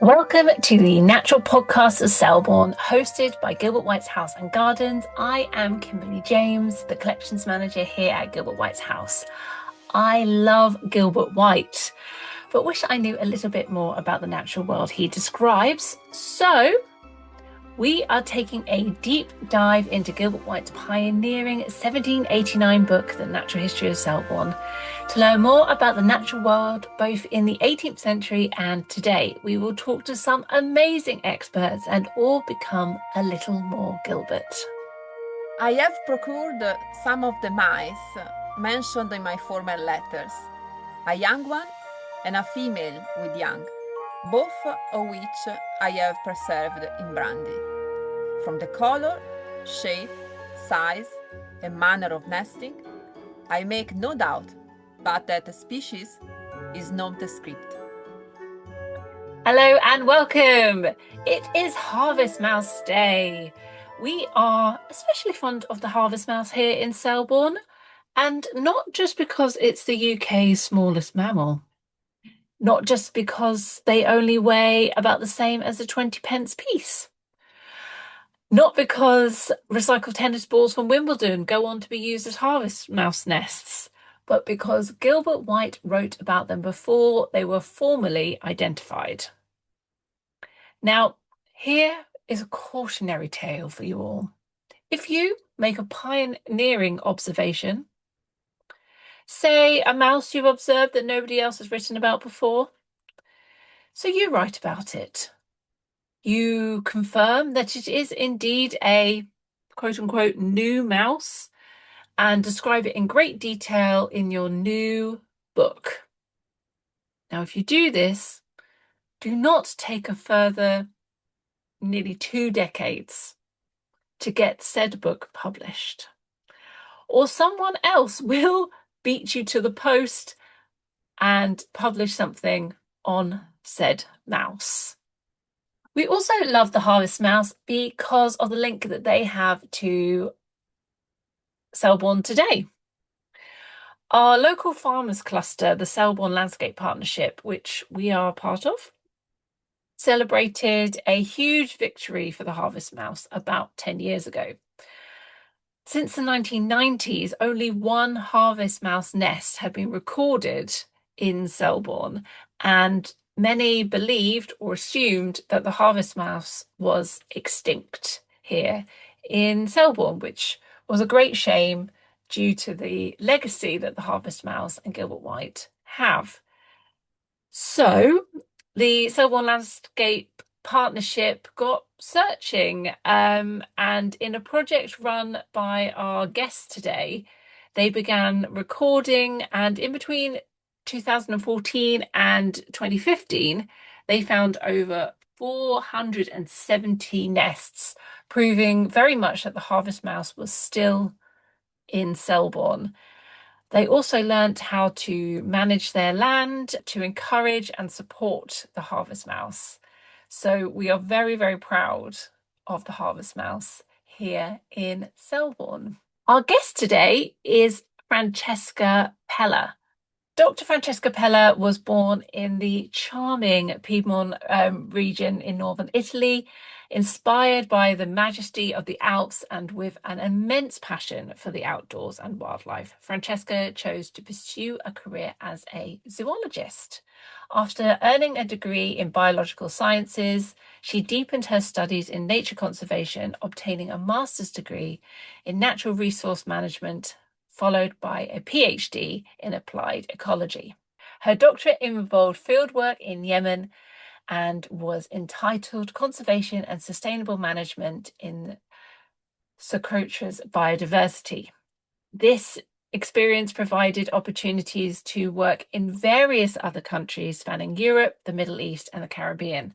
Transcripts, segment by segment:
Welcome to the Natural Podcast of Selborne, hosted by Gilbert White's House and Gardens. I am Kimberly James, the collections manager here at Gilbert White's House. I love Gilbert White, but wish I knew a little bit more about the natural world he describes. So we are taking a deep dive into Gilbert White's pioneering 1789 book, The Natural History of Selborne. To learn more about the natural world, both in the 18th century and today, we will talk to some amazing experts and all become a little more Gilbert. I have procured some of the mice mentioned in my former letters, a young one and a female with young, both of which I have preserved in brandy. From the color, shape, size, and manner of nesting, I make no doubt but that the species is nondescript. Hello and welcome. It is Harvest Mouse Day. We are especially fond of the harvest mouse here in Selborne, and not just because it's the UK's smallest mammal, not just because they only weigh about the same as a 20p piece, not because recycled tennis balls from Wimbledon go on to be used as harvest mouse nests, but because Gilbert White wrote about them before they were formally identified. Now, here is a cautionary tale for you all. If you make a pioneering observation, say a mouse you've observed that nobody else has written about before, so you write about it. You confirm that it is indeed a quote-unquote new mouse and describe it in great detail in your new book. Now, if you do this, do not take a further nearly 2 decades to get said book published, or someone else will beat you to the post and publish something on said mouse. We also love the harvest mouse because of the link that they have to Selborne today. Our local farmers cluster, the Selborne Landscape Partnership, which we are part of, celebrated a huge victory for the harvest mouse about 10 years ago. Since the 1990s, only one harvest mouse nest had been recorded in Selborne, and many believed or assumed that the harvest mouse was extinct here in Selborne, which was a great shame due to the legacy that the harvest mouse and Gilbert White have. So the Selborne Landscape Partnership got searching, and in a project run by our guest today, they began recording, and in between 2014 and 2015, they found over 470 nests, proving very much that the harvest mouse was still in Selborne. They also learnt how to manage their land to encourage and support the harvest mouse. So we are very, very proud of the harvest mouse here in Selborne. Our guest today is Francesca Pella. Dr. Francesca Pella was born in the charming Piedmont region in northern Italy, inspired by the majesty of the Alps and with an immense passion for the outdoors and wildlife. Francesca chose to pursue a career as a zoologist. After earning a degree in biological sciences, she deepened her studies in nature conservation, obtaining a master's degree in natural resource management, followed by a PhD in applied ecology. Her doctorate involved fieldwork in Yemen and was entitled Conservation and Sustainable Management in Socotra's Biodiversity. This experience provided opportunities to work in various other countries spanning Europe, the Middle East, and the Caribbean,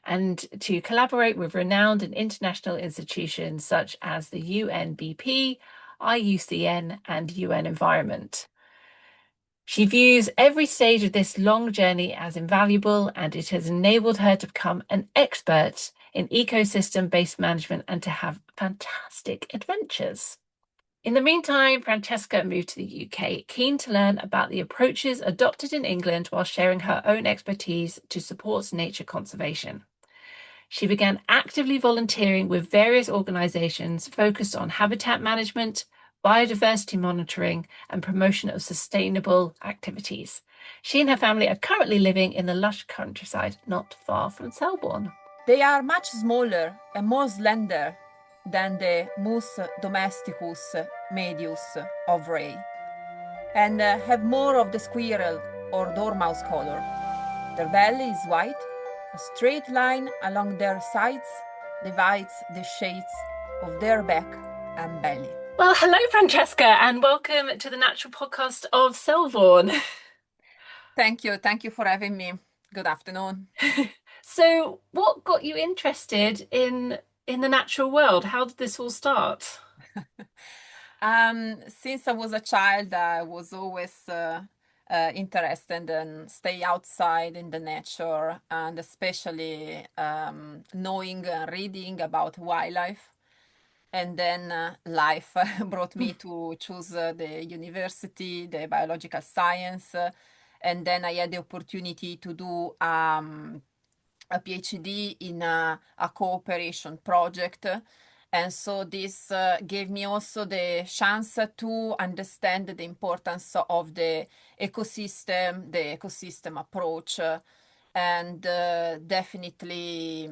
and to collaborate with renowned and international institutions such as the UNBP, IUCN, and UN Environment. She views every stage of this long journey as invaluable, and it has enabled her to become an expert in ecosystem-based management and to have fantastic adventures. In the meantime, Francesca moved to the UK, keen to learn about the approaches adopted in England while sharing her own expertise to support nature conservation. She began actively volunteering with various organisations focused on habitat management, biodiversity monitoring, and promotion of sustainable activities. She and her family are currently living in the lush countryside not far from Selborne. They are much smaller and more slender than the Mus domesticus medius of Ray, and have more of the squirrel or dormouse color. Their belly is white. A straight line along their sides divides the shades of their back and belly. Well, hello, Francesca, and welcome to the Natural Podcast of Selborne. Thank you. Thank you for having me. Good afternoon. So, what got you interested in the natural world? How did this all start? Since I was a child, I was always interested in stay outside in the nature, and especially knowing and reading about wildlife. And then life brought me to choose the university, the biological science, and then I had the opportunity to do a PhD in a cooperation project. And so this gave me also the chance to understand the importance of the ecosystem approach, and definitely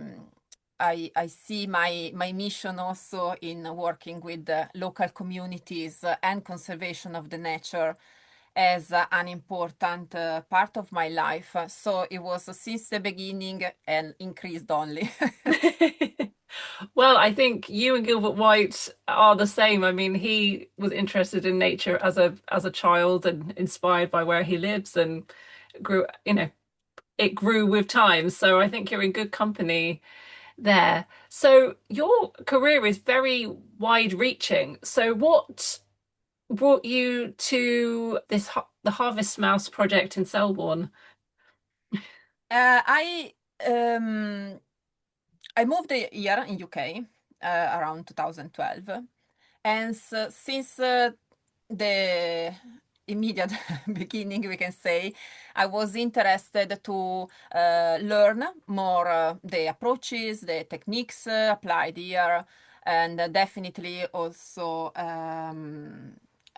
I see my mission also in working with local communities and conservation of the nature as an important part of my life. So it was since the beginning and increased only. Well, I think you and Gilbert White are the same. I mean, he was interested in nature as a child and inspired by where he lives and grew, it grew with time. So I think you're in good company there. So your career is very wide-reaching. So what brought you to the Harvest Mouse project in Selborne? I um, I moved here in UK around 2012, and since the immediate beginning, we can say, I was interested to learn more the approaches, the techniques applied here, and definitely also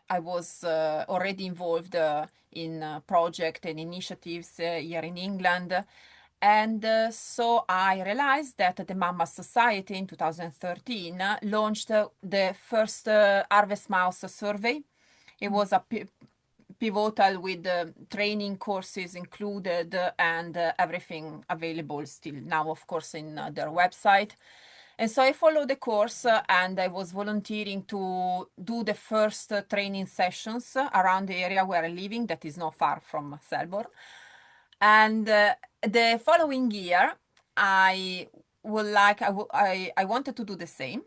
I was already involved in project and initiatives here in England. And so I realized that the Mama Society in 2013 launched the first Harvest Mouse survey. It was a pivotal with training courses included and everything available still now, of course, in their website. And so I followed the course and I was volunteering to do the first training sessions around the area where I'm living, that is not far from Selborne. And the following year, I I wanted to do the same,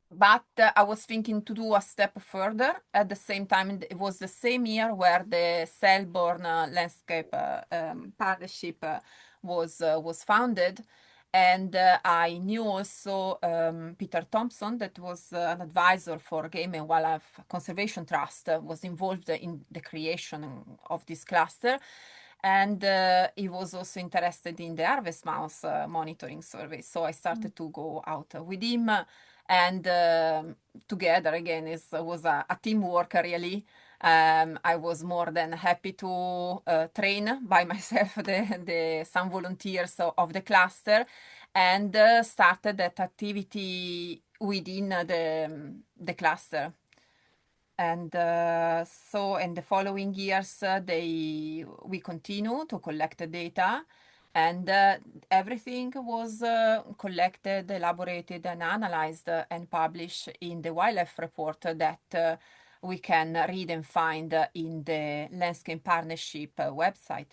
but I was thinking to do a step further. At the same time, it was the same year where the Selborne Landscape Partnership was founded, and I knew also Peter Thompson, that was an advisor for Game and Wildlife Conservation Trust, was involved in the creation of this cluster. And he was also interested in the harvest mouse monitoring survey. So I started to go out with him, and together again, it was a teamwork really. I was more than happy to train by myself some volunteers of the cluster, and started that activity within the cluster. And so in the following years, we continue to collect the data, and everything was collected, elaborated, and analyzed and published in the wildlife report that we can read and find in the Landscape Partnership website.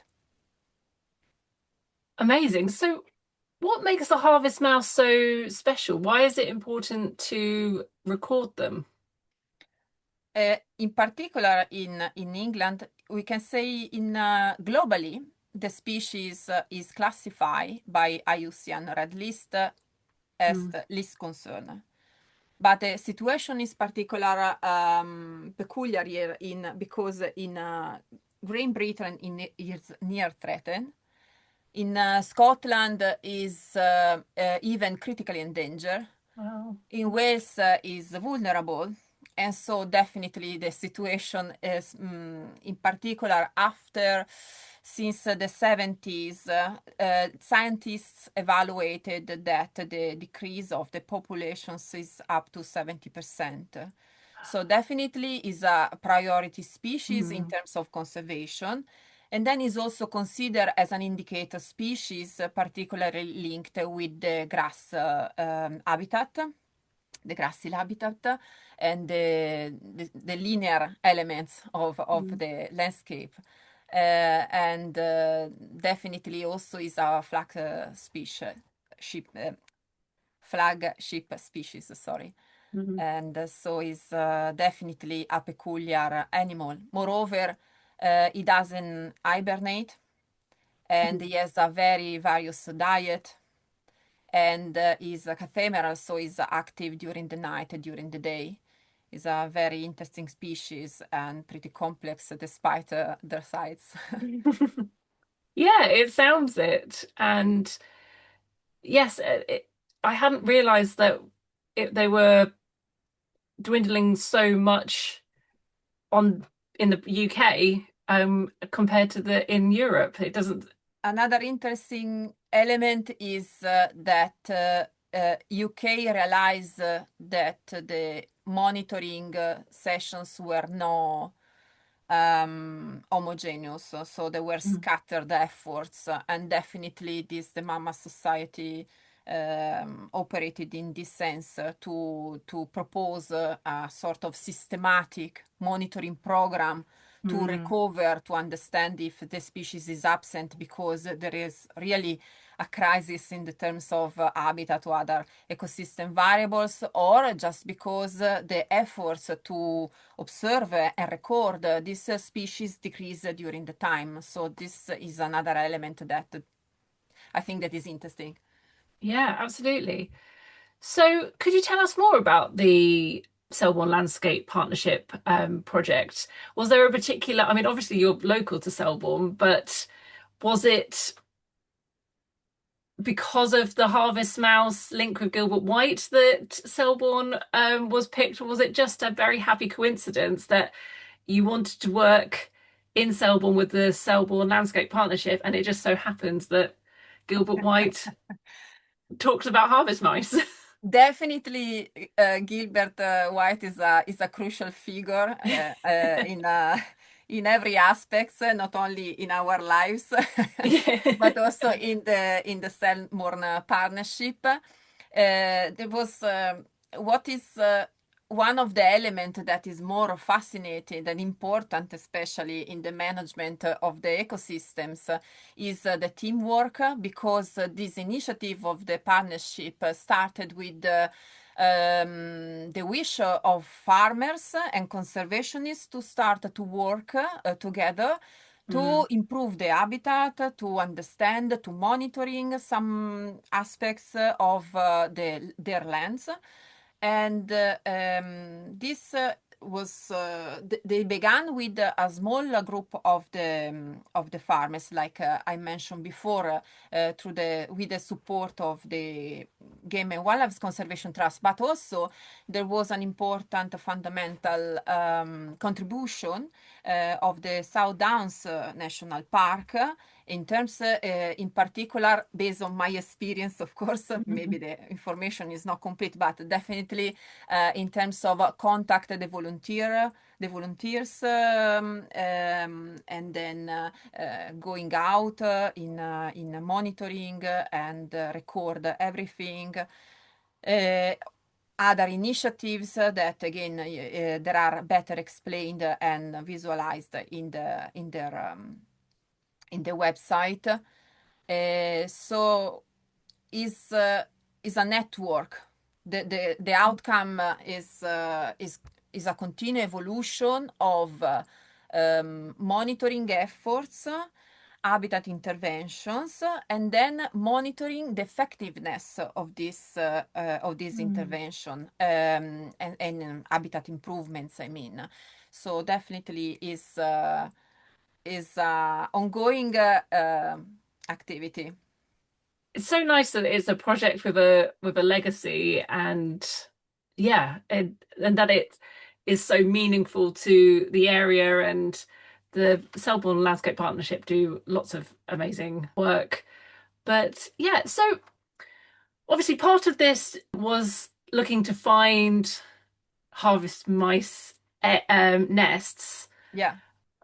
Amazing. So what makes the harvest mouse so special? Why is it important to record them? In particular, in England, we can say globally, the species is classified by IUCN Red List as Mm. least concern. But the situation is particular peculiar here because in Great Britain is near threatened. In Scotland is even critically endangered. Wow. In Wales is vulnerable, and so definitely the situation is in particular after since the 70s scientists evaluated that the decrease of the populations is up to 70%. So definitely is a priority species in Mm. terms of conservation, and then is also considered as an indicator species, particularly linked with the grass habitat, the grassy habitat, and the linear elements of Mm. the landscape. And definitely also is a ship, flagship species, sorry. Mhm. And so is definitely a peculiar animal. Moreover, he doesn't hibernate, and he has a very various diet, and is ephemeral, so is active during the night and during the day. Is a very interesting species and pretty complex despite their size. Yeah, it sounds it. And yes, I hadn't realized that they were dwindling so much on in the UK compared to the in Europe. It doesn't. Another interesting element is that UK realized that the monitoring sessions were not homogeneous, so they were Mm. scattered efforts, and definitely this the Mama Society operated in this sense to propose a sort of systematic monitoring program to Mm. recover, to understand if the species is absent, because there is really a crisis in the terms of habitat or other ecosystem variables, or just because the efforts to observe and record this species decrease during the time. So this is another element that I think that is interesting. Yeah, absolutely. So, could you tell us more about the Selborne Landscape Partnership project? Was there a particular, I mean, obviously you're local to Selborne, but was it because of the Harvest Mouse link with Gilbert White that Selborne was picked, or was it just a very happy coincidence that you wanted to work in Selborne with the Selborne Landscape Partnership, and it just so happened that Gilbert White talked about harvest mice? Definitely, Gilbert White is a crucial figure in every aspect, not only in our lives, but Yeah. also in the Selborne partnership. There was what is one of the elements that is more fascinating and important, especially in the management of the ecosystems, is the teamwork, because this initiative of the partnership started with the wish of farmers and conservationists to start to work together to Mm, improve the habitat, to understand, to monitoring some aspects of their lands. And this was they began with a small group of the farmers, like I mentioned before, through the with the support of the Game and Wildlife Conservation Trust, but also there was an important fundamental contribution of the South Downs National Park in terms, in particular, based on my experience, of course, maybe the information is not complete, but definitely in terms of contact the volunteers, and then going out in monitoring and record everything. Other initiatives that again there are better explained and visualized in the website. So is a network. The outcome is a continued evolution of monitoring efforts, habitat interventions and then monitoring the effectiveness of this Mm. intervention and habitat improvements, I mean. So definitely is ongoing activity. It's so nice that it's a project with a legacy, and yeah, and that it is so meaningful to the area, and the Selborne Landscape Partnership do lots of amazing work. But yeah, so obviously part of this was looking to find harvest mice nests. Yeah.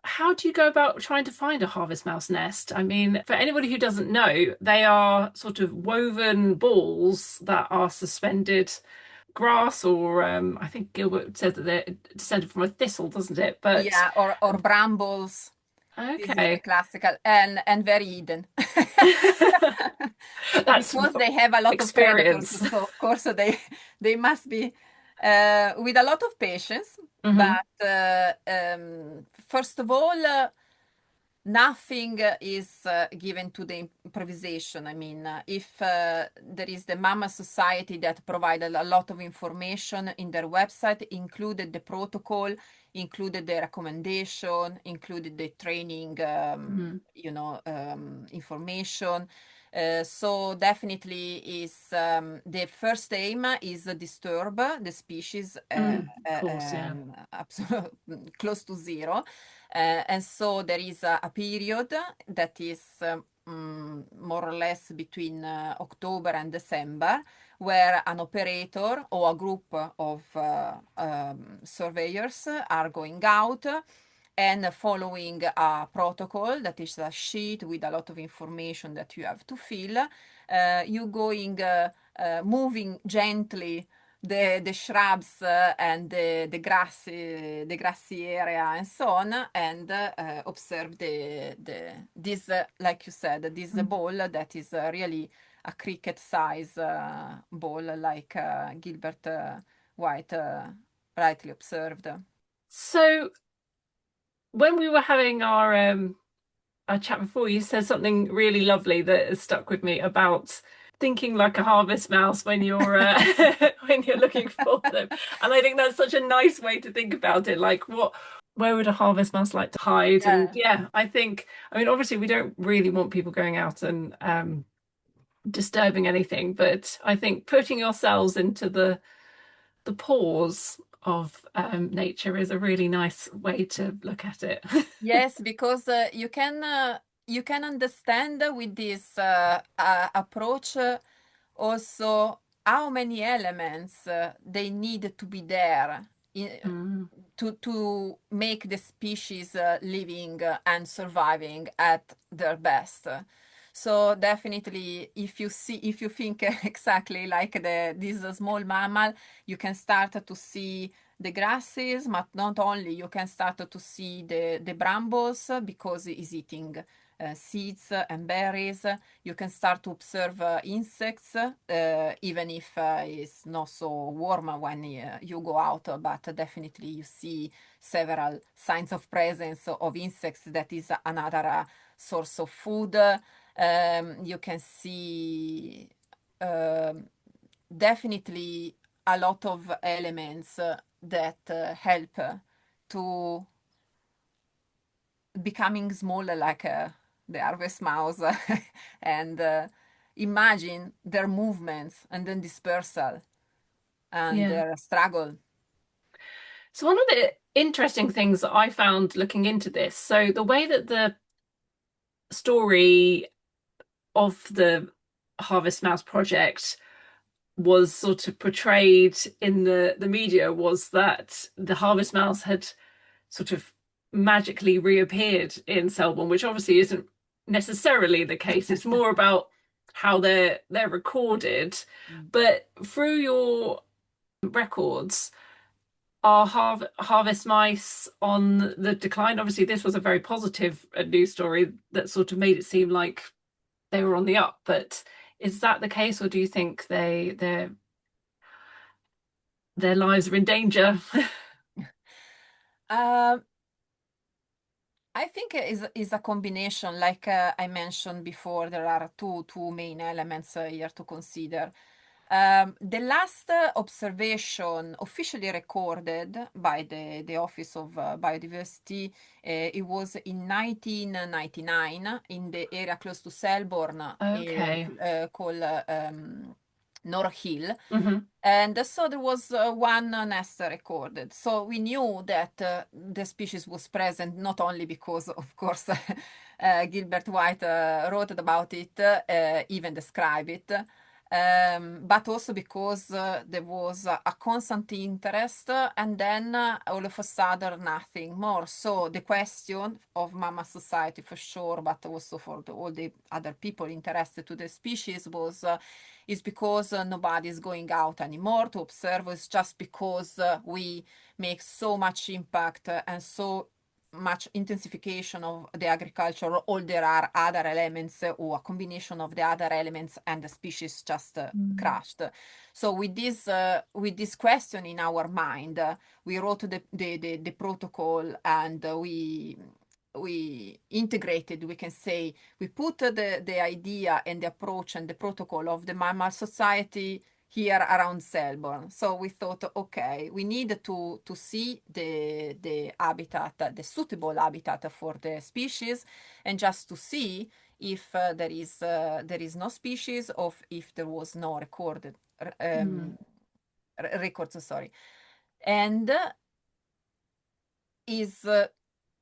How do you go about trying to find a harvest mouse nest? I mean, for anybody who doesn't know, they are sort of woven balls that are suspended grass, or I think Gilbert said that they're descended from a thistle, doesn't it? But Yeah, or brambles. This is the okay. classical and very hidden. That's Because they have a lot of predators, experience. so of course they must be with a lot of patience. Hmm. But first of all, nothing is given to the improvisation. I mean, if there is the Mama Society that provided a lot of information in their website, included the protocol, included the recommendation, included the training, Mm. information. So definitely is the first aim is disturb the species Of course, yeah. close to zero. And so there is a period that is more or less between October and December, where an operator or a group of surveyors are going out and following a protocol that is a sheet with a lot of information that you have to fill. You going moving gently the shrubs and the grassy area and so on, and observe the this like you said, this Mm. ball that is really a cricket size ball, like Gilbert White rightly observed. So when we were having our chat before, you said something really lovely that has stuck with me about thinking like a harvest mouse when you're when you're looking for them. And I think that's such a nice way to think about it. Like where would a harvest mouse like to hide? And Yeah. yeah, I mean, obviously we don't really want people going out and disturbing anything, but I think putting yourselves into the pores of nature is a really nice way to look at it. Yes, because you can understand with this approach also how many elements they need to be there in, Mm. to make the species living and surviving at their best. So definitely, if you think exactly like this small mammal, you can start to see the grasses, but not only, you can start to see the brambles because it's eating seeds and berries. You can start to observe insects, even if it's not so warm when you go out, but definitely you see several signs of presence of insects. That is another source of food. You can see um, definitely a lot of elements that help to becoming smaller like the harvest mouse and imagine their movements and then dispersal and Yeah. their struggle. So one of the interesting things that I found looking into this, so the way that the story of the Harvest Mouse project was sort of portrayed in the media was that the Harvest Mouse had sort of magically reappeared in Selborne, which obviously isn't necessarily the case. It's more about how they're recorded. Mm. But through your records, are harvest mice on the decline? Obviously, this was a very positive news story that sort of made it seem like they were on the up. But is that the case, or do you think their lives are in danger? Uh, I think is a combination, like I mentioned before. There are two main elements here to consider. The last observation officially recorded by the Office of Biodiversity, it was in 1999 in the area close to Selborne, Okay. called North Hill. Hmm. And so there was one nest recorded. So we knew that the species was present not only because, of course, Gilbert White wrote about it, even described it, but also because there was a constant interest, and then all of a sudden nothing more. So the question of Mama Society for sure, but also for all the other people interested to the species was is because nobody is going out anymore to observe. It's just because we make so much impact and so much intensification of the agriculture, or there are other elements or a combination of the other elements and the species just Mm. crashed. So with this question in our mind, we wrote the protocol, and we integrated, we can say, we put the idea and the approach and the protocol of the mammal society here around Selborne. So we thought, okay, we need to see the habitat, the suitable habitat for the species, and just to see if there is no species, or if there was no recorded Mm. records, sorry. And is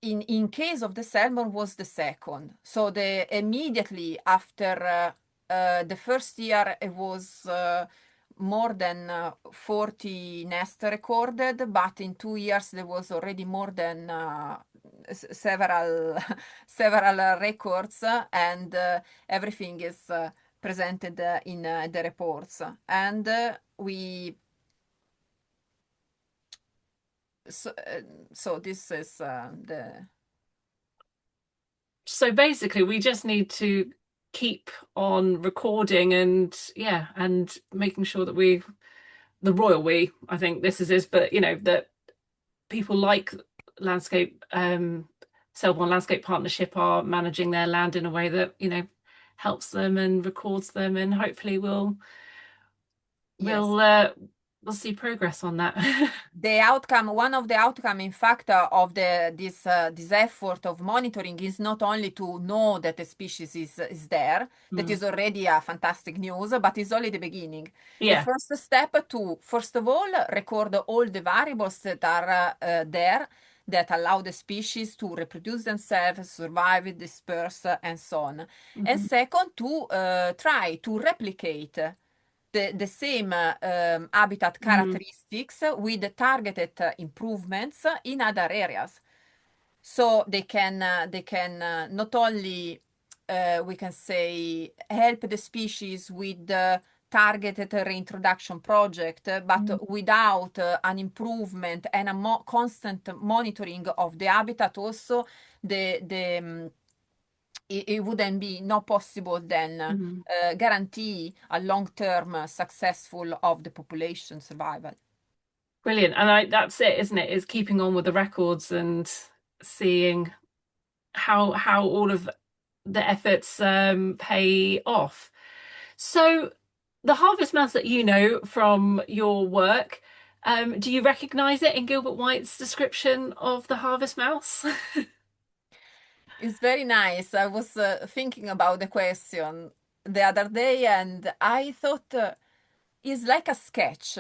in case of the salmon was the second. So the immediately after the first year it was more than 40 nests recorded, but in 2 years there was already more than several several records, and everything is presented in the reports. And we so, so this is the So basically, we just need to keep on recording and yeah, and making sure that the royal we, I think this is, but that people like landscape, Selborne Landscape Partnership are managing their land in a way that, helps them and records them, and hopefully yes. we'll uh, we'll see progress on that. The outcome, one of the outcome, in fact, of this effort of monitoring is not only to know that the species is there, that Mm. is already a fantastic news, but it's only the beginning. The Yeah. first step to, first of all, record all the variables that are there, that allow the species to reproduce themselves, survive, disperse, and so on. And Hmm. second, to try to replicate the same habitat Mm. characteristics with targeted improvements in other areas. So they can not only we can say help the species with the targeted reintroduction project, Mm. but without an improvement and a constant monitoring of the habitat, also the it wouldn't be not possible then Mm. guarantee a long-term successful of the population survival. Brilliant. And that's it, isn't it? Is keeping on with the records and seeing how all of the efforts pay off. So the harvest mouse that you know from your work, do you recognize it in Gilbert White's description of the harvest mouse? It's very nice. I was thinking about the question the other day, and I thought it's like a sketch.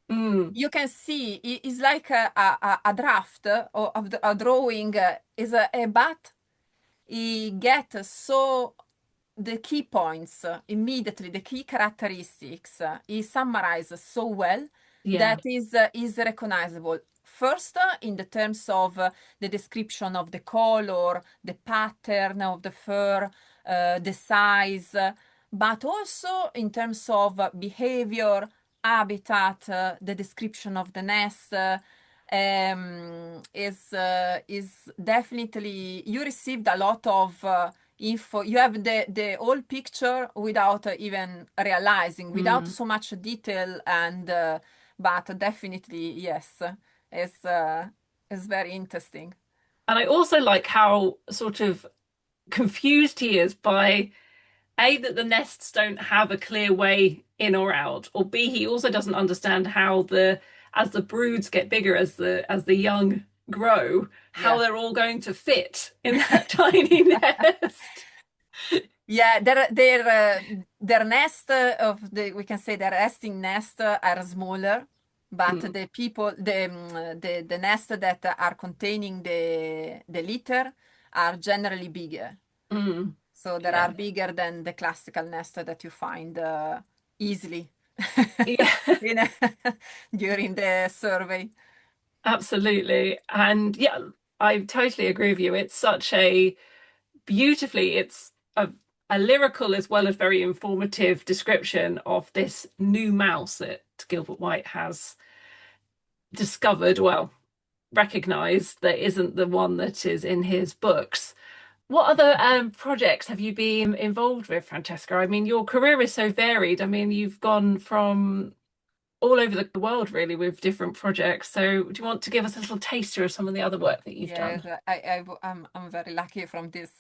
Mm, You can see it's like a draft of a drawing. Is a but he get so the key points immediately, the key characteristics he summarizes so well yeah. that is recognizable. First, in the terms of the description of the color, the pattern of the fur, the size, but also in terms of behavior, habitat, the description of the nest. Is definitely you received a lot of info. You have the whole picture without even realizing, without Mm. so much detail, and but definitely yes, it's very interesting. And I also like how sort of confused he is by A, that the nests don't have a clear way in or out, or B, he also doesn't understand how as the broods get bigger, as the young grow, how Yeah. they're all going to fit in that tiny nest. Yeah, their nest of the we can say their resting nest are smaller, but Mm, the nest that are containing the litter are generally bigger. mm, So they are yeah. bigger than the classical nest that you find easily Yeah, in during the survey. absolutely. And yeah, I totally agree with you. It's such a it's a lyrical as well as very informative description of this new mouse that Gilbert White has discovered, well, recognized, that isn't the one that is in his books. What other projects have you been involved with, Francesca? I mean, your career is so varied. I mean, you've gone from all over the world really with different projects. So, do you want to give us a little taster of some of the other work that you've Yes, done? I'm very lucky from this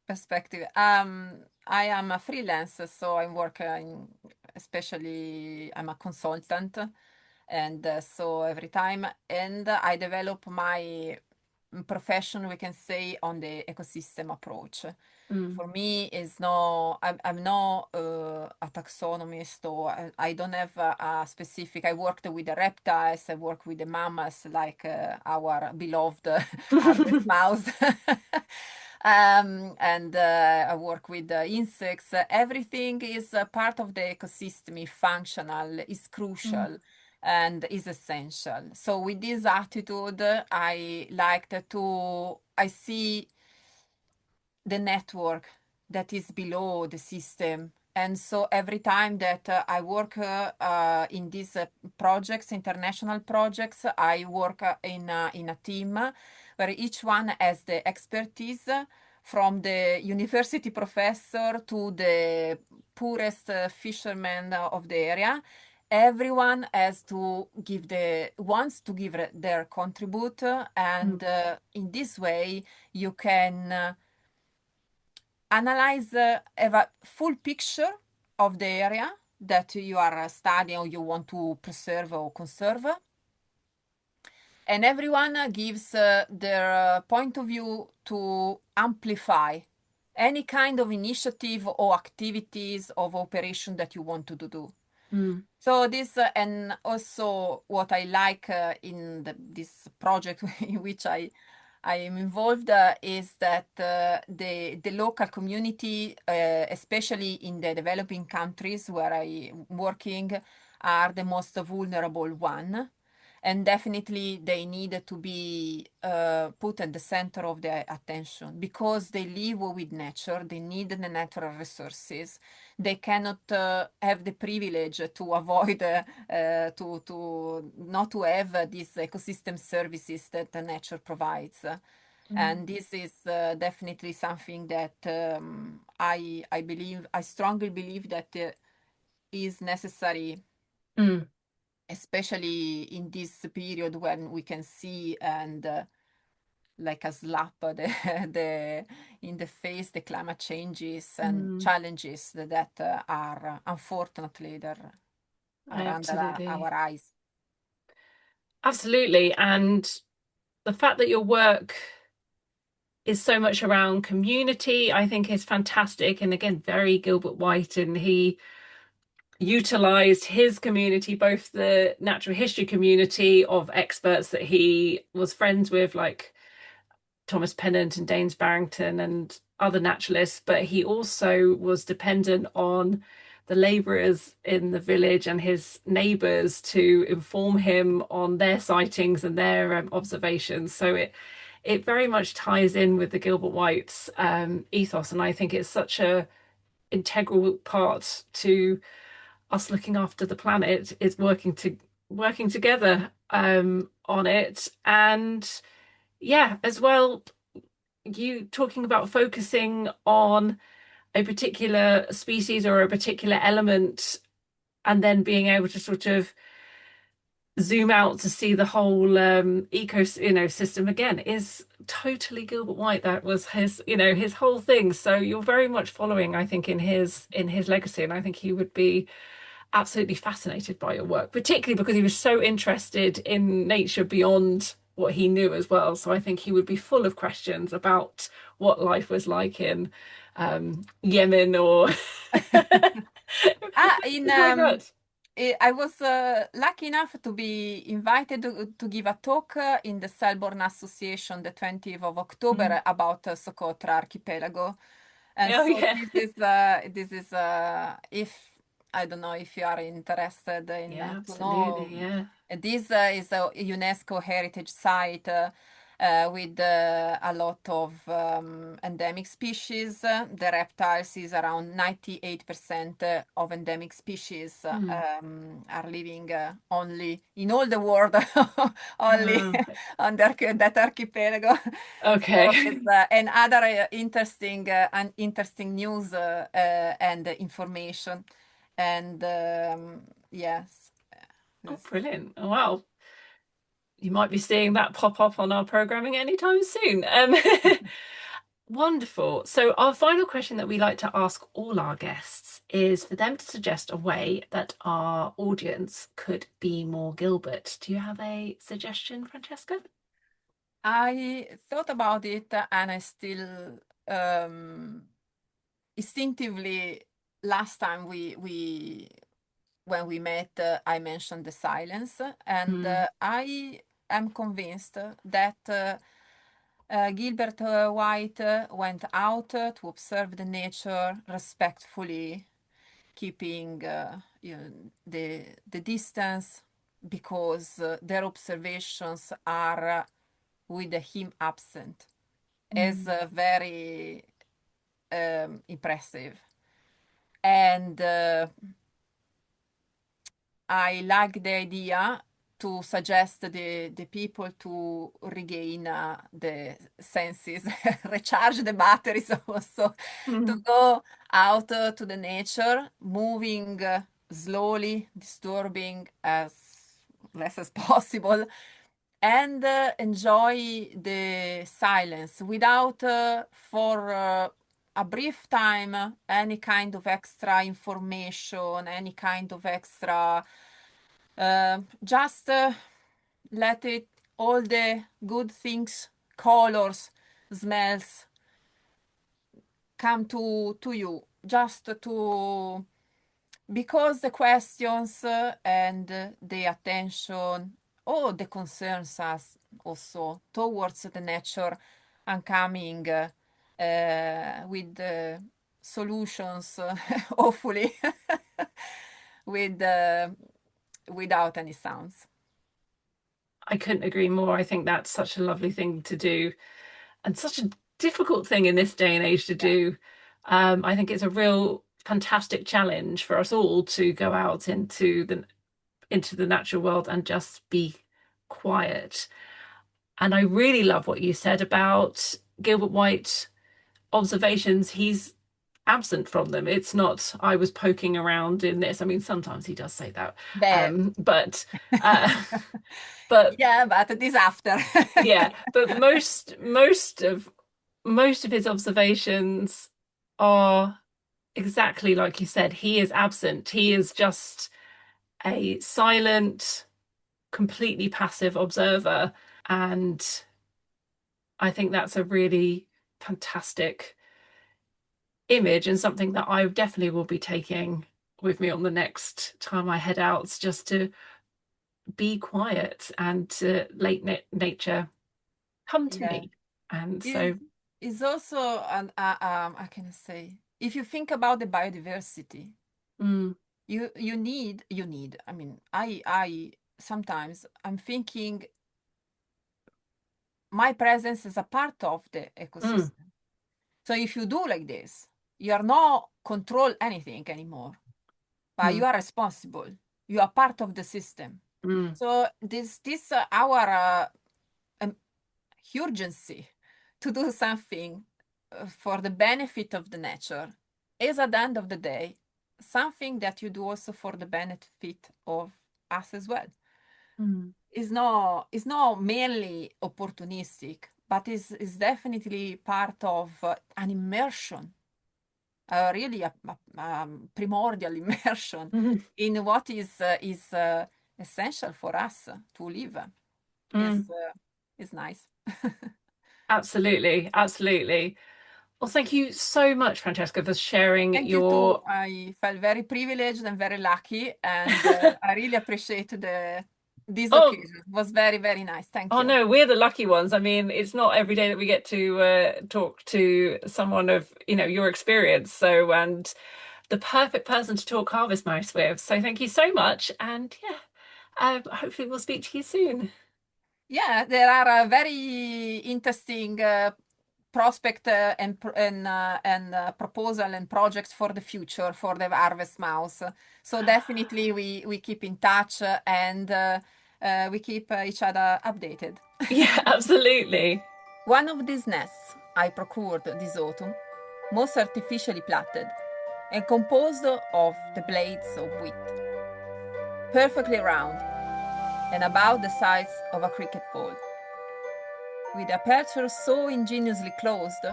perspective. I am a freelancer, so I work especially I'm a consultant, and so every time, and I develop my profession, we can say, on the ecosystem approach. Mm, For me, is no, I'm not a taxonomist, or I don't have a specific. I worked with the reptiles, I work with the mammals, like our beloved harvest mouse. And I work with insects. Everything is a part of the ecosystem, is functional, is mm, crucial, and is essential. So with this attitude, I like to, I see the network that is below the system. And so every time that I work in these projects, international projects, I work in a team where each one has the expertise from the university professor to the poorest fisherman of the area. Everyone has to give wants to give their contribute, and mm, in this way you can analyze, have a full picture of the area that you are studying or you want to preserve or conserve. And everyone gives their point of view to amplify any kind of initiative or activities of operation that you want to do. mm, So this and also what I like in this project in which I am involved is that the local community, especially in the developing countries where I working, are the most vulnerable one, and definitely they need to be put at the center of their attention because they live with nature. They need the natural resources. They cannot have the privilege to avoid to not to have these ecosystem services that the nature provides. mm, And this is definitely something that I believe, I strongly believe that is necessary, mm, especially in this period when we can see and like a slap the in the face the climate changes and mm. challenges that are unfortunately there are under Absolutely. our eyes. Absolutely. And the fact that your work is so much around community, I think is fantastic. And again, very Gilbert White, and he utilized his community, both the natural history community of experts that he was friends with, like Thomas Pennant and Daines Barrington and other naturalists, but he also was dependent on the labourers in the village and his neighbours to inform him on their sightings and their observations. So it very much ties in with the Gilbert White's ethos, and I think it's such a integral part to us looking after the planet is working together on it. And yeah, as well, you talking about focusing on a particular species or a particular element and then being able to sort of zoom out to see the whole system again is totally Gilbert White. That was his, his whole thing. So you're very much following, I think, in his legacy, and I think he would be absolutely fascinated by your work, particularly because he was so interested in nature beyond what he knew as well. So I think he would be full of questions about what life was like in Yemen or In things like that. I was lucky enough to be invited to give a talk in the Selborne Association the 20th of Mm. October about Socotra archipelago. And Oh so yeah. this is if I don't know if you are interested in Yeah, to know. absolutely. Yeah. This is a UNESCO heritage site with a lot of endemic species. The reptiles is around 98% of endemic species Mm. are living only in all the world, only Wow. on that archipelago. So Okay. it's, and other interesting news and information. And yes, Oh, this. brilliant. Oh, wow. You might be seeing that pop up on our programming anytime soon. Wonderful. So, our final question that we like to ask all our guests is for them to suggest a way that our audience could be more Gilbert. Do you have a suggestion, Francesca? I thought about it and I still um, instinctively last time we when we met I mentioned the silence and Mm, I am convinced that Gilbert White went out to observe the nature respectfully, keeping the distance because their observations are with him absent is mm. very impressive. And I like the idea to suggest the people to regain the senses, recharge the batteries also, to Mm. go out to the nature, moving slowly, disturbing as less as possible, and enjoy the silence without, for a brief time, any kind of extra information, any kind of extra, just let it, all the good things, colors, smells come to you, just to because the questions and the attention or the concerns us also towards the nature and coming with solutions hopefully with without any sounds. I couldn't agree more. I think that's such a lovely thing to do and such a difficult thing in this day and age to Yeah. do. I think it's a real fantastic challenge for us all to go out into the natural world and just be quiet. And I really love what you said about Gilbert White observations. He's absent from them. It's not, I was poking around in this. I mean, sometimes he does say that. Bad. But uh, but Yeah, but this after. yeah, but most of his observations are exactly like you said. He is absent. He is just a silent, completely passive observer. And I think that's a really fantastic image and something that I definitely will be taking with me on the next time I head out, just to be quiet and to let nature come to Yeah. me. And is so, is also an I can say if you think about the biodiversity, mm, you need I mean I sometimes I'm thinking my presence is a part of the mm, ecosystem. So if you do like this, you are not control anything anymore, but mm, you are responsible. You are part of the system. mm. So this our um, urgency to do something for the benefit of the nature is at the end of the day something that you do also for the benefit of us as well. is not mainly opportunistic, but is definitely part of an immersion, really a primordial immersion Mm. in what is essential for us to live. Is Mm. is nice. Absolutely, absolutely. Well, thank you so much, Francesca, for sharing Thank you too. your. I felt very privileged and very lucky, and I really appreciate this Oh, occasion. It was very, very nice. Thank oh you. no, we're the lucky ones. I mean, it's not every day that we get to talk to someone of, your experience. So, and the perfect person to talk Harvest Mouse with. So, thank you so much, and yeah, hopefully we'll speak to you soon. Yeah, there are very interesting prospect and proposal and projects for the future for the harvest mouse. So definitely we keep in touch and we keep each other updated. Yeah, absolutely. One of these nests I procured this autumn, most artificially platted and composed of the blades of wheat, perfectly round and about the size of a cricket ball, with the aperture so ingeniously closed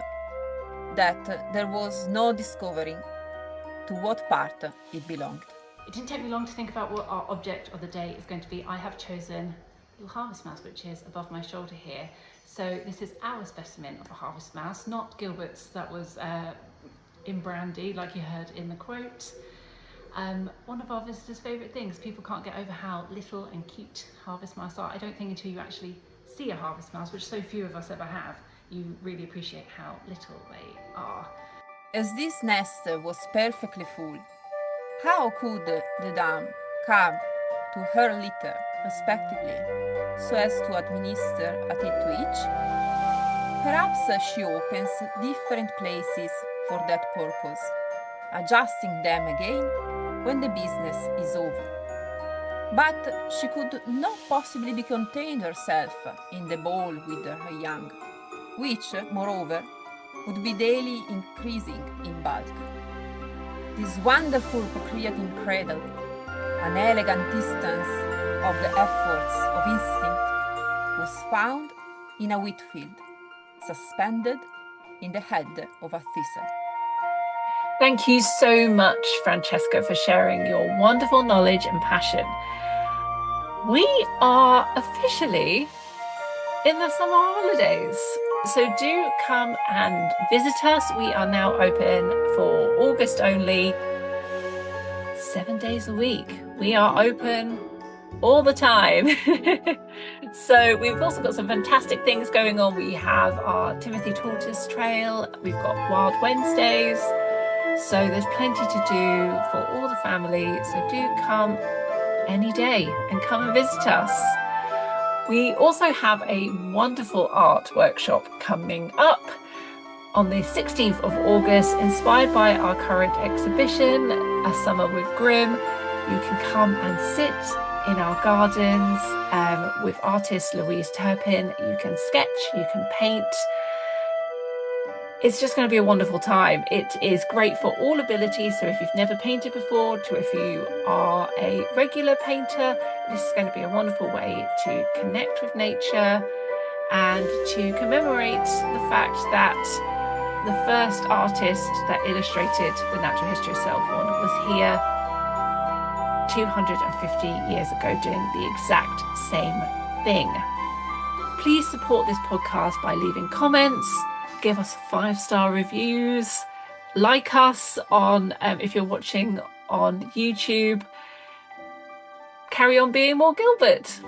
that there was no discovering to what part it belonged. It didn't take me long to think about what our object of the day is going to be. I have chosen a little harvest mouse, which is above my shoulder here. So this is our specimen of a harvest mouse, not Gilbert's that was in brandy, like you heard in the quote. One of our visitors' favourite things. People can't get over how little and cute harvest mice are. I don't think until you actually see a harvest mouse, which so few of us ever have, you really appreciate how little they are. As this nest was perfectly full, how could the dame come to her litter respectively so as to administer at it to each? Perhaps she opens different places for that purpose, adjusting them again when the business is over. But she could not possibly be contained herself in the bowl with her young, which, moreover, would be daily increasing in bulk. This wonderful procreating cradle, an elegant distance of the efforts of instinct, was found in a wheat field, suspended in the head of a thistle. Thank you so much, Francesca, for sharing your wonderful knowledge and passion. We are officially in the summer holidays, so do come and visit us. We are now open for August only, 7 days a week. We are open all the time. So we've also got some fantastic things going on. We have our Timothy Tortoise Trail, we've got Wild Wednesdays. So there's plenty to do for all the family. So do come any day and come and visit us. We also have a wonderful art workshop coming up on the 16th of August, inspired by our current exhibition, A Summer with Grimm. You can come and sit in our gardens with artist Louise Turpin. You can sketch, you can paint. It's just going to be a wonderful time. It is great for all abilities. So if you've never painted before, to if you are a regular painter, this is going to be a wonderful way to connect with nature and to commemorate the fact that the first artist that illustrated the Natural History of Selborne was here 250 years ago doing the exact same thing. Please support this podcast by leaving comments, give us 5-star reviews, like us on if you're watching on YouTube. Carry on being more Gilbert.